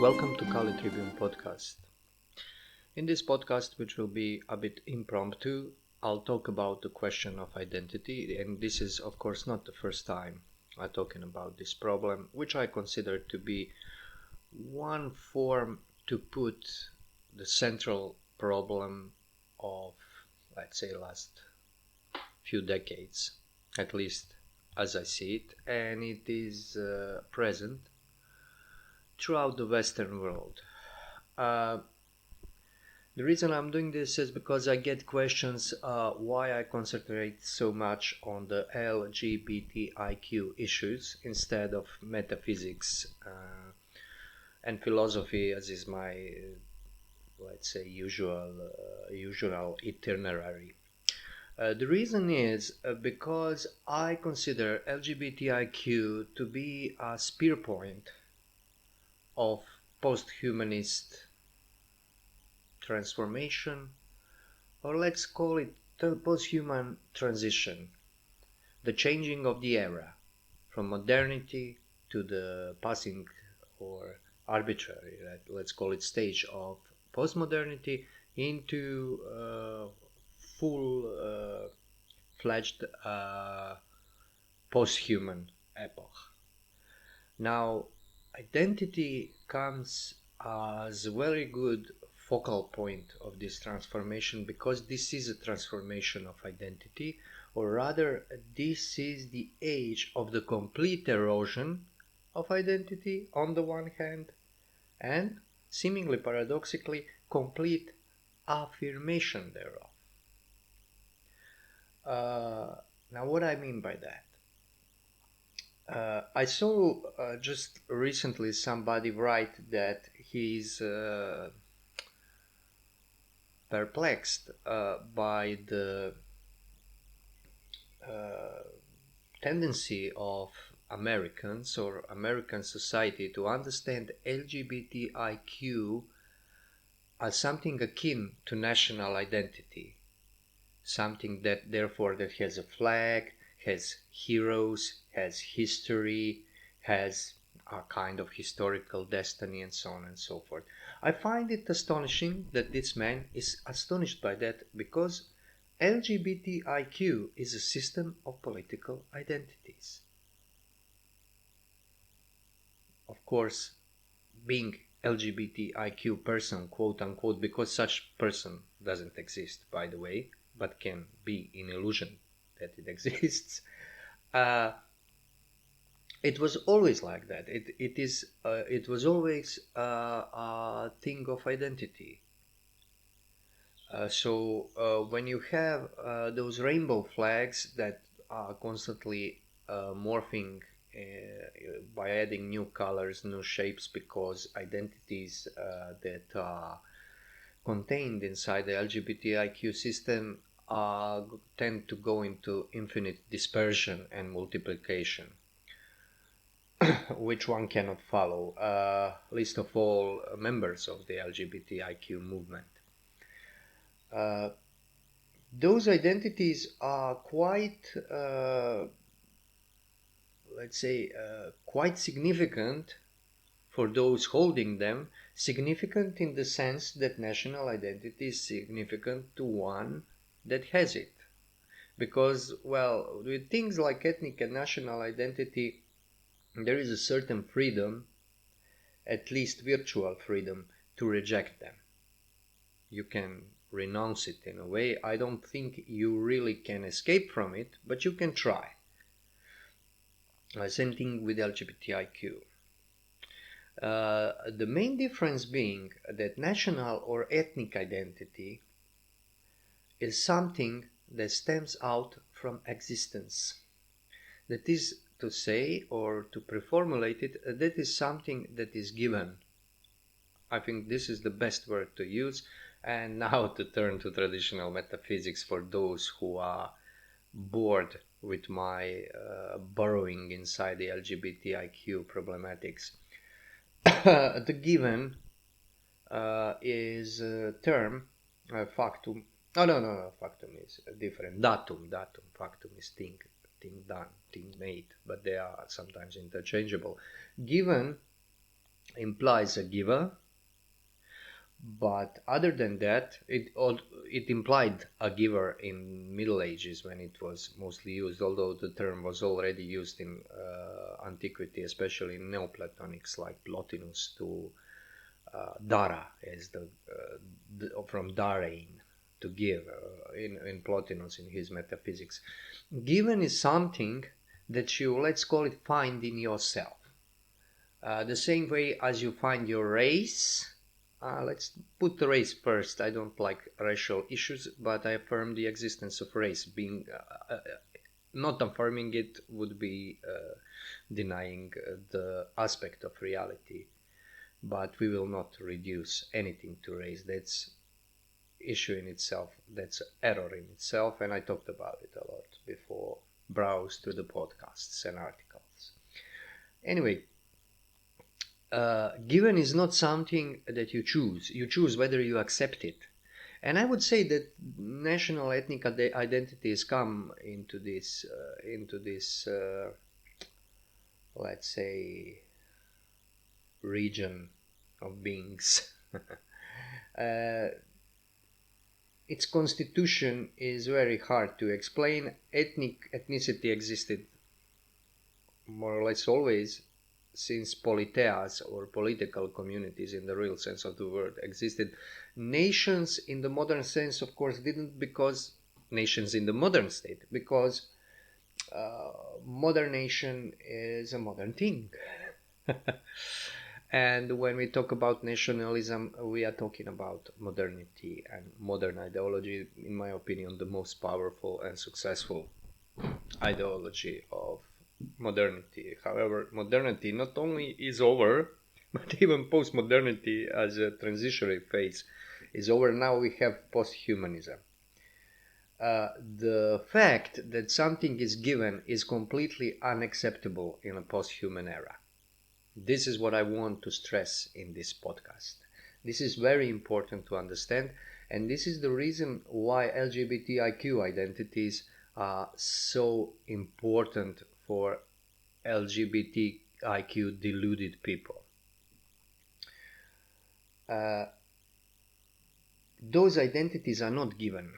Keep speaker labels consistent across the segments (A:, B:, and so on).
A: Welcome to Kali Tribune podcast. In this podcast, which will be a bit impromptu, I'll talk about the question of identity, and this is of course not the first time I'm talking about this problem, which I consider to be one form to put the central problem of, let's say, last few decades, at least as I see it, and it is present throughout the Western world. The reason I'm doing this is because I get questions why I concentrate so much on the LGBTIQ issues instead of metaphysics and philosophy, as is my, let's say, usual itinerary. The reason is because I consider LGBTIQ to be a spear point of posthumanist transformation, or let's call it the posthuman transition, the changing of the era from modernity to the passing or arbitrary, let's call it, stage of postmodernity into full-fledged posthuman epoch. Now, identity comes as a very good focal point of this transformation, because this is a transformation of identity, or rather this is the age of the complete erosion of identity on the one hand, and seemingly paradoxically complete affirmation thereof. Now what I mean by that? I saw just recently somebody write that he's perplexed by the tendency of Americans or American society to understand LGBTIQ as something akin to national identity, something that therefore that has a flag, has heroes, has history, has a kind of historical destiny, and so on and so forth. I find it astonishing that this man is astonished by that, because LGBTIQ is a system of political identities. Of course, being LGBTIQ person, quote unquote, because such person doesn't exist, by the way, but can be in illusion that it exists. It was always like that. It was always a thing of identity. So when you have those rainbow flags that are constantly morphing by adding new colors, new shapes, because identities that are contained inside the LGBTIQ system tend to go into infinite dispersion and multiplication, which one cannot follow, least of all members of the LGBTIQ movement. Those identities are quite, let's say, quite significant for those holding them, significant in the sense that national identity is significant to one that has it. Because, well, with things like ethnic and national identity, there is a certain freedom, at least virtual freedom, to reject them. You can renounce it in a way. I don't think you really can escape from it, but you can try. Same thing with LGBTIQ. The main difference being that national or ethnic identity is something that stems out from existence. That is to say, or to preformulate it, that is something that is given. I think this is the best word to use. And now to turn to traditional metaphysics for those who are bored with my burrowing inside the LGBTIQ problematics. The given is a term, factum. No, factum is different. Datum, factum is thing done, thing made, but they are sometimes interchangeable. Given implies a giver, but other than that, it implied a giver in Middle Ages when it was mostly used, although the term was already used in antiquity, especially in Neoplatonics like Plotinus, to dara, as from darein, to give, in Plotinus in his metaphysics. Given is something that you, let's call it, find in yourself. The same way as you find your race. Let's put the race first. I don't like racial issues, but I affirm the existence of race. Being not affirming it would be denying the aspect of reality. But we will not reduce anything to race. That's issue in itself. That's error in itself, and I talked about it a lot before. Browse through the podcasts and articles. Anyway. Given is not something that you choose. You choose whether you accept it. And I would say that national ethnic identities come into this, let's say, region of beings. Its constitution is very hard to explain. Ethnicity existed more or less always, since politeas, or political communities in the real sense of the word, existed. Nations in the modern sense, of course, didn't, because nations in the modern state, because modern nation is a modern thing. And when we talk about nationalism, we are talking about modernity and modern ideology, in my opinion, the most powerful and successful ideology of modernity. However, modernity not only is over, but even post-modernity as a transitionary phase is over. Now we have posthumanism. The fact that something is given is completely unacceptable in a posthuman era. This is what I want to stress in this podcast. This is very important to understand, and this is the reason why LGBTIQ identities are so important for LGBTIQ deluded people. Those identities are not given,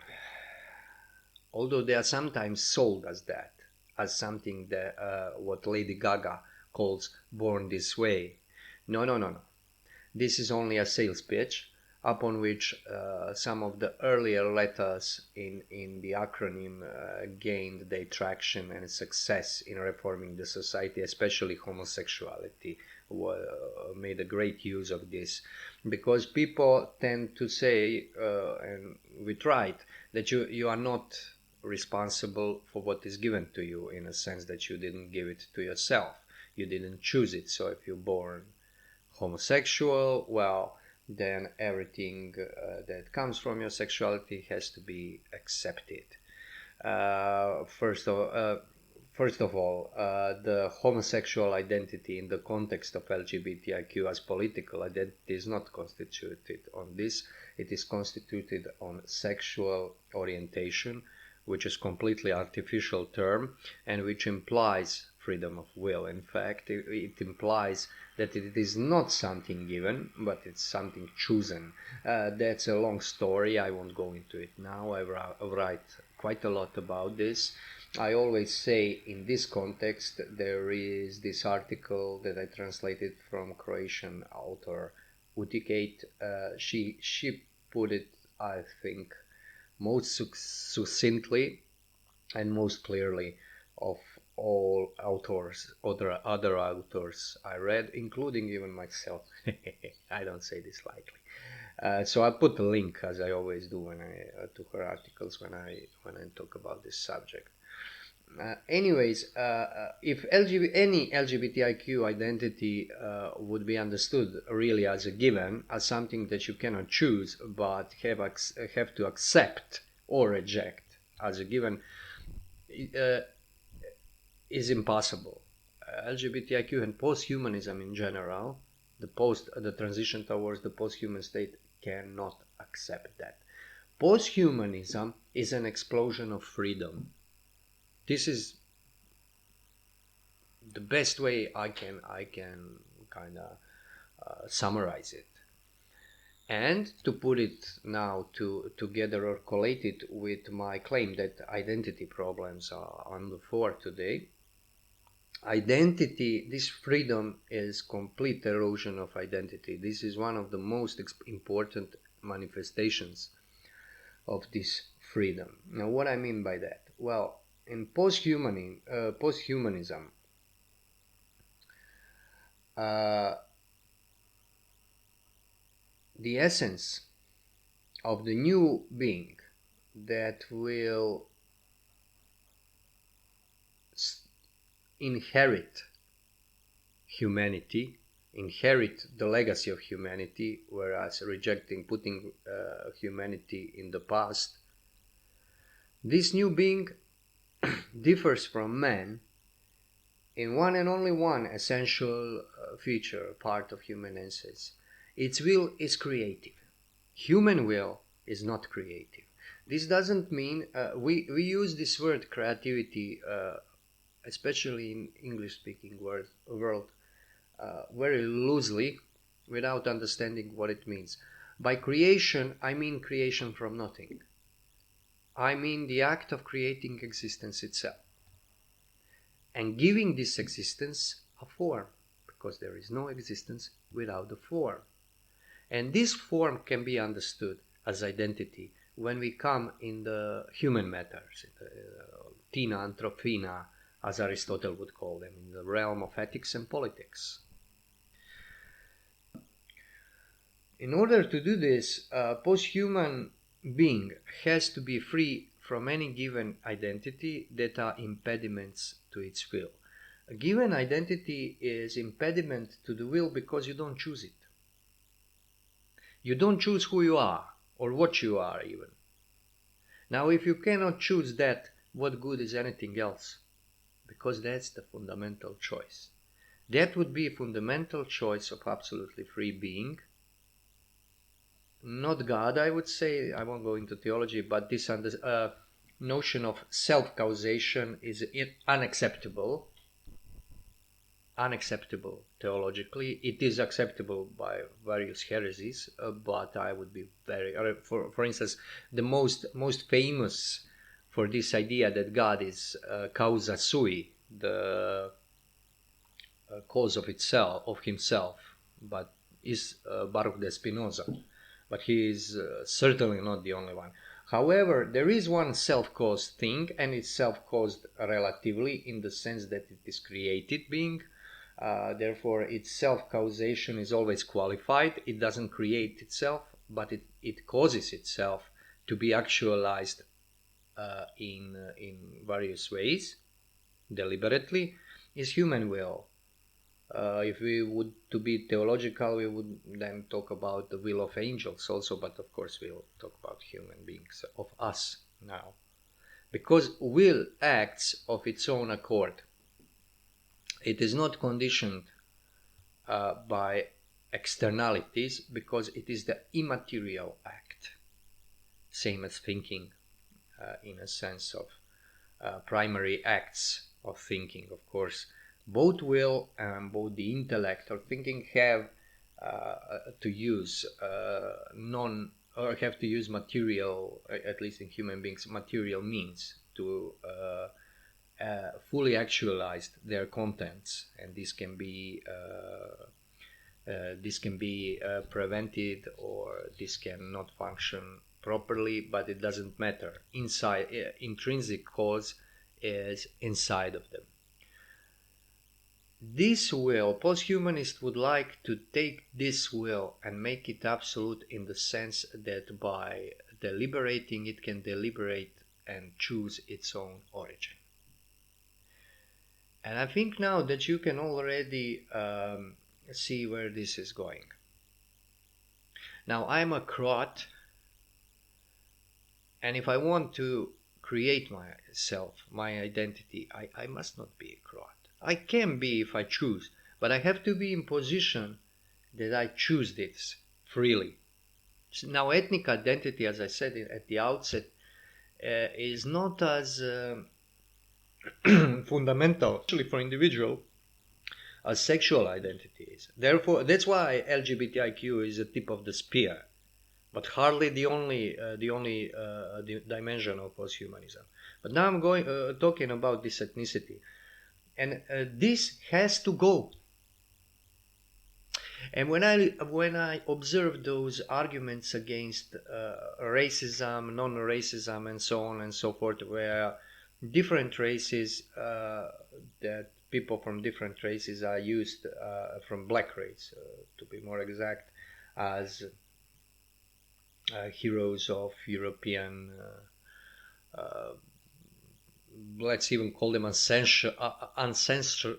A: although they are sometimes sold as that, as something that what Lady Gaga calls born this way. No. This is only a sales pitch upon which some of the earlier letters in the acronym gained their traction and success in reforming the society, especially homosexuality made a great use of this, because people tend to say, and with right, that you are not responsible for what is given to you, in a sense that you didn't give it to yourself. You didn't choose it. So if you're born homosexual, well, then everything that comes from your sexuality has to be accepted. First of all, the homosexual identity in the context of LGBTIQ as political identity is not constituted on this. It is constituted on sexual orientation, which is completely artificial term and which implies freedom of will. In fact, it implies that it is not something given, but it's something chosen. That's a long story. I won't go into it now. I write quite a lot about this. I always say in this context, there is this article that I translated from Croatian author Utikate. She put it, I think, most succinctly and most clearly of all authors, other authors I read, including even myself. I don't say this lightly. So I put a link, as I always do when to her articles when I talk about this subject. If any LGBTIQ identity would be understood really as a given, as something that you cannot choose but have to accept or reject as a given, is impossible. LGBTIQ and posthumanism in general, the transition towards the posthuman state, cannot accept that. Posthumanism is an explosion of freedom. This is the best way I can kind of summarize it. And to put it now together or collate it with my claim that identity problems are on the fore today. Identity, this freedom is complete erosion of identity. This is one of the most important manifestations of this freedom. Now, what I mean by that? Well, in posthumanism, the essence of the new being that will inherit humanity, inherit the legacy of humanity, whereas putting humanity in the past, this new being differs from man in one and only one essential feature, part of human essence. Its will is creative. Human will is not creative. This doesn't mean, we use this word creativity, especially in English-speaking world, very loosely, without understanding what it means. By creation, I mean creation from nothing. I mean the act of creating existence itself and giving this existence a form, because there is no existence without a form. And this form can be understood as identity when we come in the human matters, tina anthropina, as Aristotle would call them, in the realm of ethics and politics. In order to do this, a posthuman being has to be free from any given identity that are impediments to its will. A given identity is impediment to the will because you don't choose it. You don't choose who you are, or what you are even. Now, if you cannot choose that, what good is anything else? Because that's the fundamental choice. That would be a fundamental choice of absolutely free being. Not God, I would say. I won't go into theology, but this notion of self-causation is unacceptable. Unacceptable theologically. It is acceptable by various heresies, but I would be very, for instance, the most famous for this idea that God is causa sui, the cause of himself, but is Baruch de Spinoza, but he is certainly not the only one. However, there is one self-caused thing, and it's self-caused relatively in the sense that it is created being. Therefore, its self-causation is always qualified. It doesn't create itself, but it causes itself to be actualized in various ways, deliberately, is human will. If we would to be theological, we would then talk about the will of angels also, but of course we'll talk about human beings, of us now. Because will acts of its own accord. It is not conditioned by externalities, because it is the immaterial act. Same as thinking, in a sense of primary acts of thinking. Of course, both will and both the intellect or thinking have to use have to use material, at least in human beings, material means to fully actualize their contents, and this can be prevented, or this cannot function properly, but it doesn't matter. Intrinsic cause is inside of them. This will, posthumanist would like to take this will and make it absolute, in the sense that by deliberating it can deliberate and choose its own origin. And I think now that you can already see where this is going. Now, I'm a Croat, and if I want to create myself, my identity, I must not be a Croat. I can be if I choose, but I have to be in position that I choose this freely. Now, ethnic identity, as I said at the outset, is not as fundamental, actually, for individual as sexual identity is. Therefore, that's why LGBTIQ is the tip of the spear, but hardly the only the dimension of posthumanism. But now I'm talking about this ethnicity, and this has to go. And when I observe those arguments against racism, non-racism, and so on and so forth, where different races, that people from different races are used, from black race, to be more exact, as heroes of European, let's even call them ancestral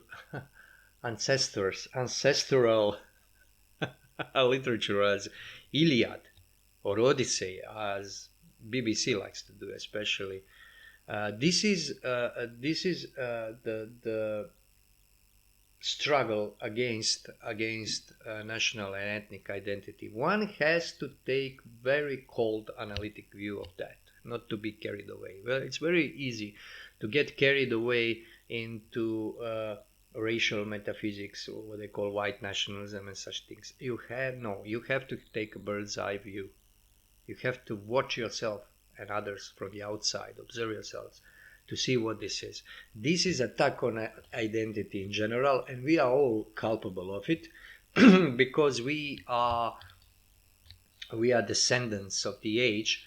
A: literature, as Iliad or Odyssey, as BBC likes to do, especially. This is the struggle against national and ethnic identity. One has to take very cold analytic view of that, not to be carried away. Well, it's very easy to get carried away into racial metaphysics, or what they call white nationalism and such things. You have to take a bird's eye view. You have to watch yourself and others from the outside, observe yourselves, to see what this is. This is attack on identity in general, and we are all culpable of it because we are descendants of the age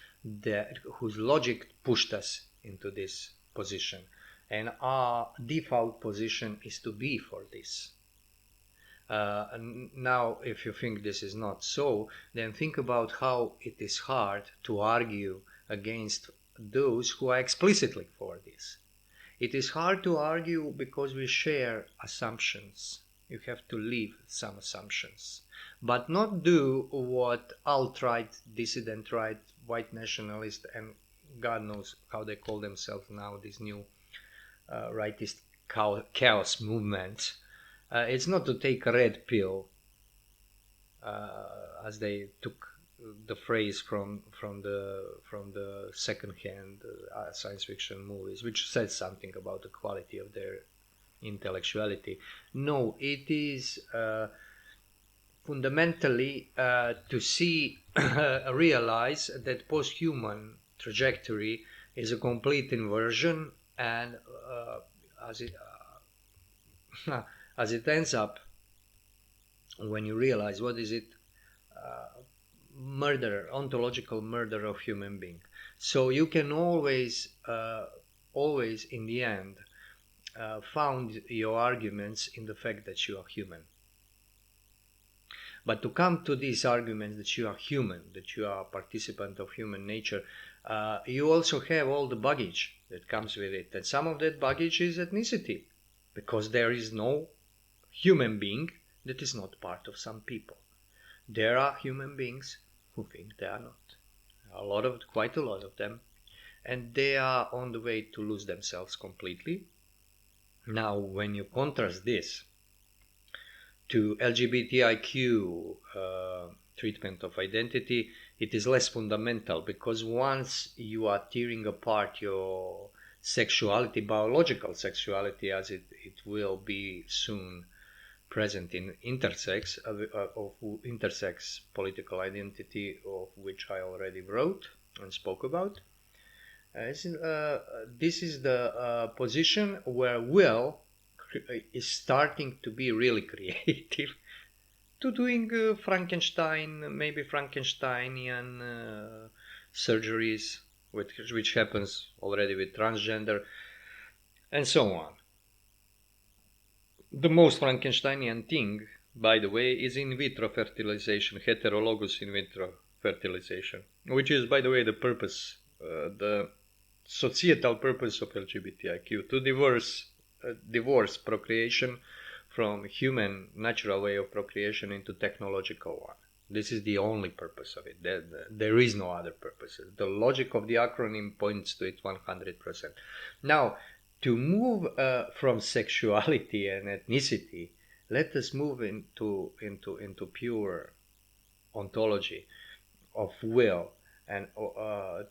A: whose logic pushed us into this position. And our default position is to be for this. Now, if you think this is not so, then think about how it is hard to argue against those who are explicitly for this. It is hard to argue because we share assumptions. You have to leave some assumptions, but not do what alt-right, dissident right, white nationalist, and God knows how they call themselves now, this new rightist chaos movement. It's not to take a red pill, as they took the phrase from the second-hand science fiction movies, which says something about the quality of their intellectuality. No, it is fundamentally to see, realize that posthuman trajectory is a complete inversion, and as it ends up, when you realize what is it, murder, ontological murder of human being. So you can always in the end found your arguments in the fact that you are human. But to come to these arguments that you are human, that you are a participant of human nature, you also have all the baggage that comes with it. And some of that baggage is ethnicity, because there is no human being that is not part of some people. There are human beings who think they are not. Quite a lot of them. And they are on the way to lose themselves completely. Now, when you contrast this to LGBTIQ treatment of identity, it is less fundamental, because once you are tearing apart your sexuality, biological sexuality, as it will be soon present in intersex political identity, of which I already wrote and spoke about. This is the position where will is starting to be really creative, to doing maybe Frankensteinian surgeries, which happens already with transgender, and so on. The most Frankensteinian thing, by the way, is in vitro fertilization, heterologous in vitro fertilization, which is, by the way, the purpose, the societal purpose of LGBTIQ, to divorce procreation from human natural way of procreation into technological one. This is the only purpose of it. There is no other purpose. The logic of the acronym points to it 100%. Now, to move from sexuality and ethnicity, let us move into pure ontology of will, and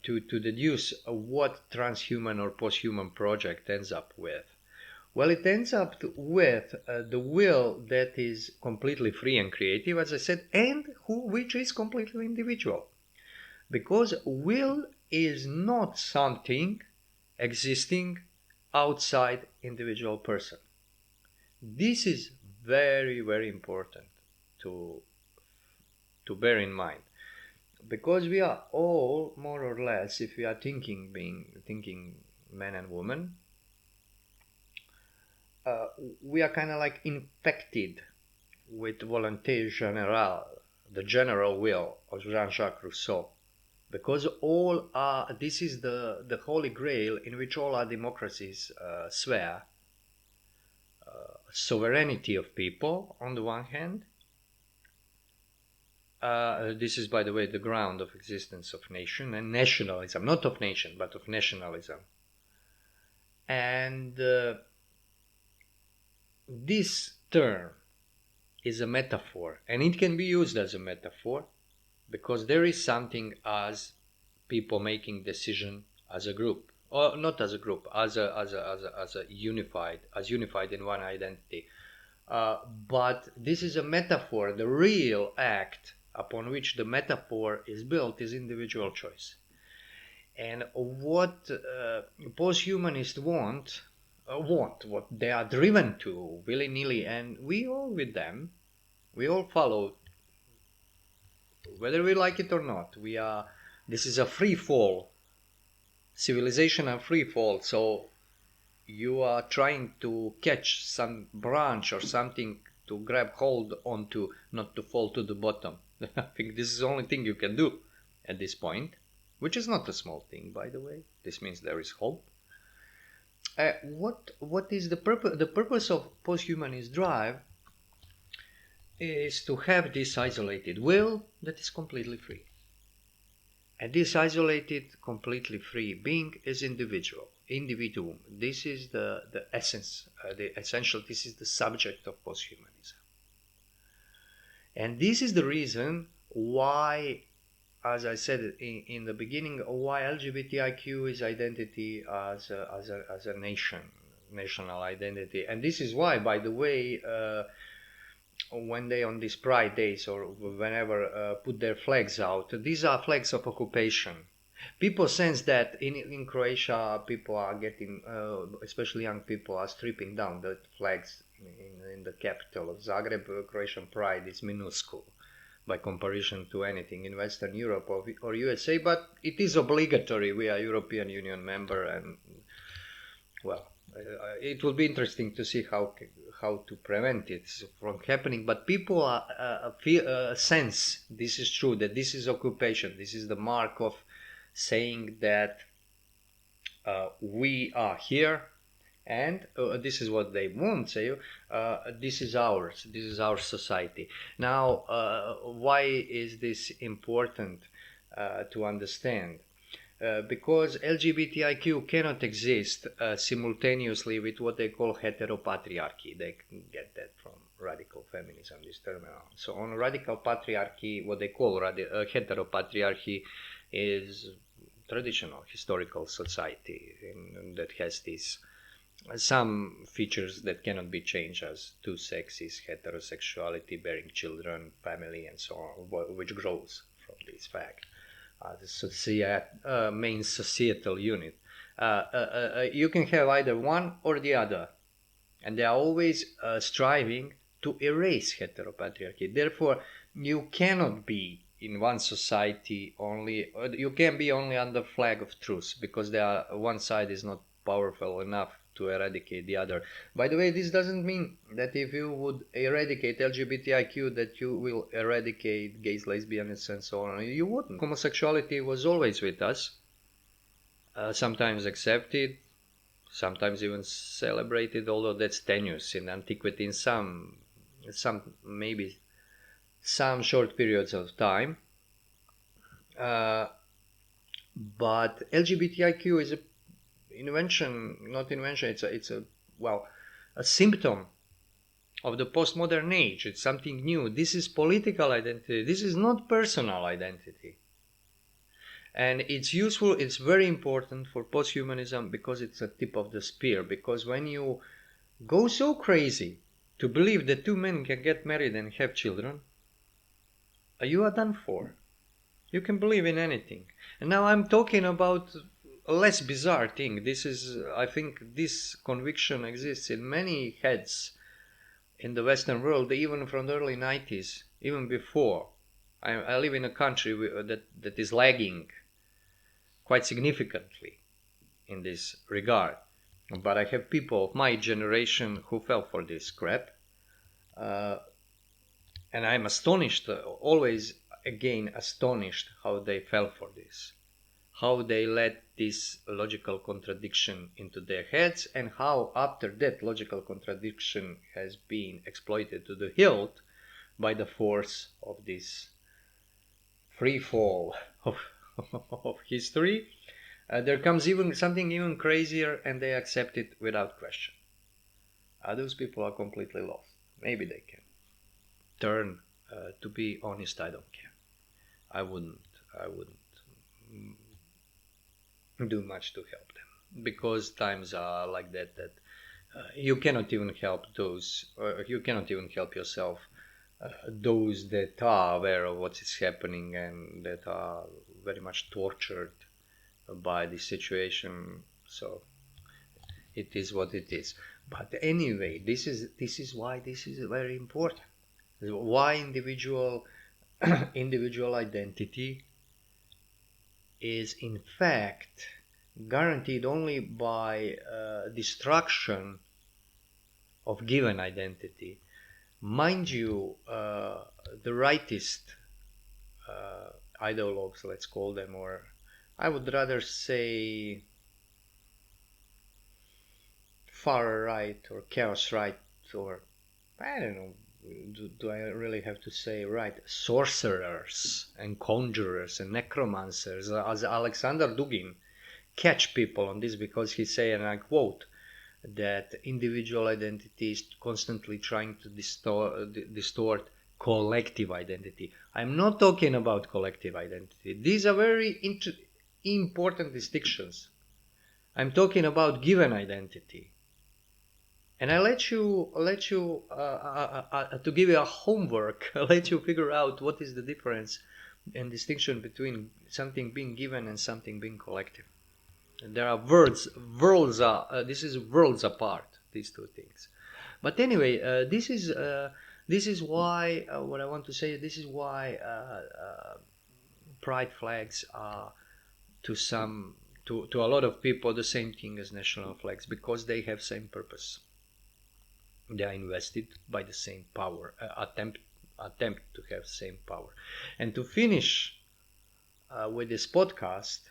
A: to deduce what transhuman or posthuman project ends up with. Well, it ends up with the will that is completely free and creative, as I said, and which is completely individual. Because will is not something existing outside individual person. This is very, very important to bear in mind, because we are all more or less, if we are thinking man and woman, we are kind of like infected with volonté générale, the general will of Jean-Jacques Rousseau, because all are, this is the holy grail in which all our democracies swear sovereignty of people on the one hand. This is, by the way, the ground of existence of nation and nationalism, not of nation, but of nationalism. And this term is a metaphor, and it can be used as a metaphor because there is something as people making decision as a group, or not as a group, as a unified in one identity. But this is a metaphor. The real act upon which the metaphor is built is individual choice. And what posthumanists want, what they are driven to willy-nilly, and we all with them, we all follow, whether we like it or not. This is a free fall, civilization and free fall. So you are trying to catch some branch or something to grab hold onto, not to fall to the bottom. I think this is the only thing you can do at this point, which is not a small thing, by the way. This means there is hope. What is the purpose? The purpose of posthumanist drive is to have this isolated will that is completely free. And this isolated, completely free being is individuum. This is the essence, the essential. This is the subject of posthumanism. And this is the reason why, as I said in the beginning, why LGBTIQ is identity as a national identity. And this is why, by the way, when they on these Pride days or whenever put their flags out, these are flags of occupation. People sense that in Croatia, people are getting, especially young people, are stripping down the flags in the capital of Zagreb. Croatian pride is minuscule by comparison to anything in Western Europe or USA, but it is obligatory. We are European Union member, and well, it will be interesting to see how to prevent it from happening. But people sense this is true, that this is occupation. This is the mark of saying that we are here, and this is what they won't say. This is ours. This is our society. Now, why is this important to understand? Because LGBTIQ cannot exist simultaneously with what they call heteropatriarchy. They can get that from radical feminism, this terminology. So on radical patriarchy, what they call heteropatriarchy is traditional historical society that has these some features that cannot be changed, as two sexes, heterosexuality, bearing children, family, and so on, which grows from this fact. The main societal unit. You can have either one or the other, and they are always striving to erase heteropatriarchy. Therefore, you cannot be in one society only. You can be only under flag of truce, because one side is not powerful enough to eradicate the other. By the way, this doesn't mean that if you would eradicate LGBTIQ that you will eradicate gays, lesbians, and so on. You wouldn't. Homosexuality was always with us, sometimes accepted, sometimes even celebrated, although that's tenuous in antiquity in some maybe some short periods of time. But LGBTIQ is a symptom of the postmodern age. It's something new. This is political identity. This is not personal identity. And it's useful, it's very important for posthumanism, because it's a tip of the spear. Because when you go so crazy to believe that two men can get married and have children, you are done for. You can believe in anything. And now I'm talking about a less bizarre thing. I think this conviction exists in many heads in the Western world, even from the early 90s, even before. I live in a country that is lagging quite significantly in this regard. But I have people of my generation who fell for this crap. And I'm astonished, always again astonished, how they fell for this. How they let this logical contradiction into their heads, and how after that logical contradiction has been exploited to the hilt by the force of this free fall of history, there comes even something even crazier, and they accept it without question. Those people are completely lost. Maybe they can turn. To be honest, I don't care. I wouldn't do much to help them, because times are like that you cannot even help those, you cannot even help yourself, those that are aware of what is happening and that are very much tortured by this situation. So it is what it is. But anyway, this is why this is very important. Why individual identity is in fact guaranteed only by destruction of given identity. Mind you, the rightist ideologues, let's call them, or I would rather say far right or chaos right, or I don't know, do I really have to say right? Sorcerers and conjurers and necromancers, as Alexander Dugin catch people on this, because he say, and I quote, that individual identity is constantly trying to distort collective identity. I'm not talking about collective identity. These are very important distinctions. I'm talking about given identity. And I let you to give you a homework, I let you figure out what is the difference and distinction between something being given and something being collective. And there are worlds apart, these two things. But anyway, this is why what I want to say. This is why pride flags are to a lot of people the same thing as national flags, because they have same purpose. They are invested by the same power, attempt to have same power. And to finish with this podcast,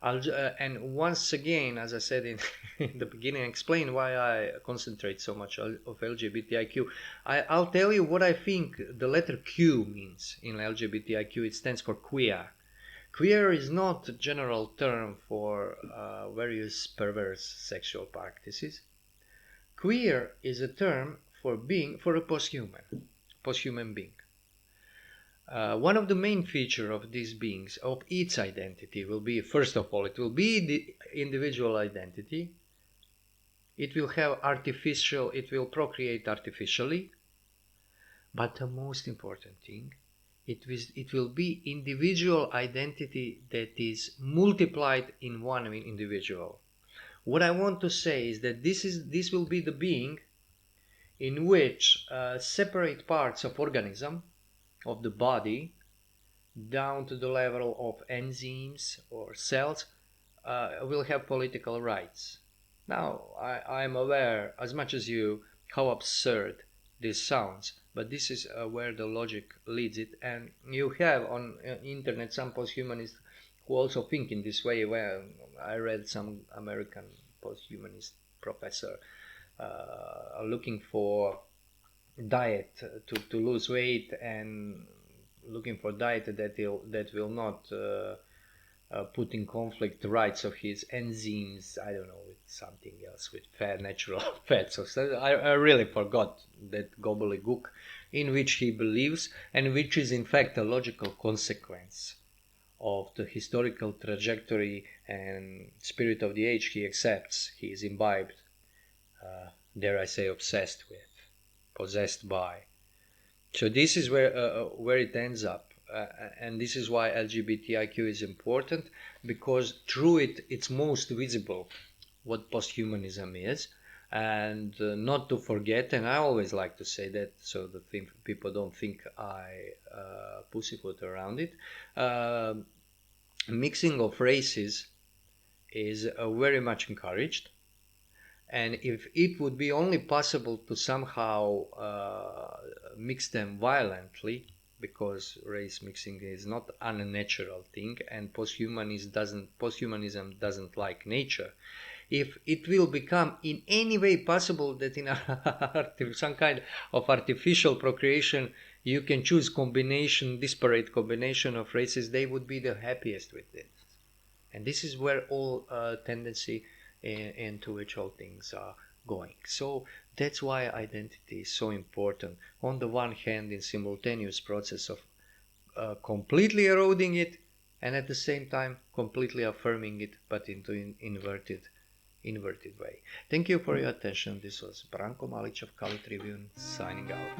A: and once again, as I said in the beginning, explain why I concentrate so much of LGBTIQ. I'll tell you what I think the letter Q means in LGBTIQ. It stands for queer. Queer is not a general term for various perverse sexual practices. Queer is a term for a posthuman being. One of the main features of these beings, of its identity, will be, first of all, it will be the individual identity. It will it will procreate artificially. But the most important thing, it will be individual identity that is multiplied in one individual. What I want to say is that this will be the being in which separate parts of organism, of the body, down to the level of enzymes or cells, will have political rights. Now, I'm aware, as much as you, how absurd this sounds, but this is where the logic leads it. And you have on internet some posthumanists who also think in this way. Well, I read some American posthumanist professor looking for diet to lose weight, and looking for diet that will not put in conflict the rights of his enzymes, I don't know, with something else, with natural fats. So I really forgot that gobbledygook in which he believes, and which is in fact a logical consequence of the historical trajectory and spirit of the age he accepts. He is imbibed dare I say, obsessed with, possessed by. So this is where it ends up, and this is why LGBTIQ is important, because through it it's most visible what posthumanism is. And not to forget, and I always like to say that so that people don't think I pussyfoot around it, mixing of races is very much encouraged. And if it would be only possible to somehow mix them violently, because race mixing is not an unnatural thing, and posthumanism doesn't like nature. If it will become in any way possible that in some kind of artificial procreation you can choose disparate combination of races, they would be the happiest with it. And this is where all tendency into which all things are going. So that's why identity is so important. On the one hand, in simultaneous process of completely eroding it, and at the same time completely affirming it, but into an inverted way. Thank you for your attention. This was Branko Malic of Kali Tribune signing out.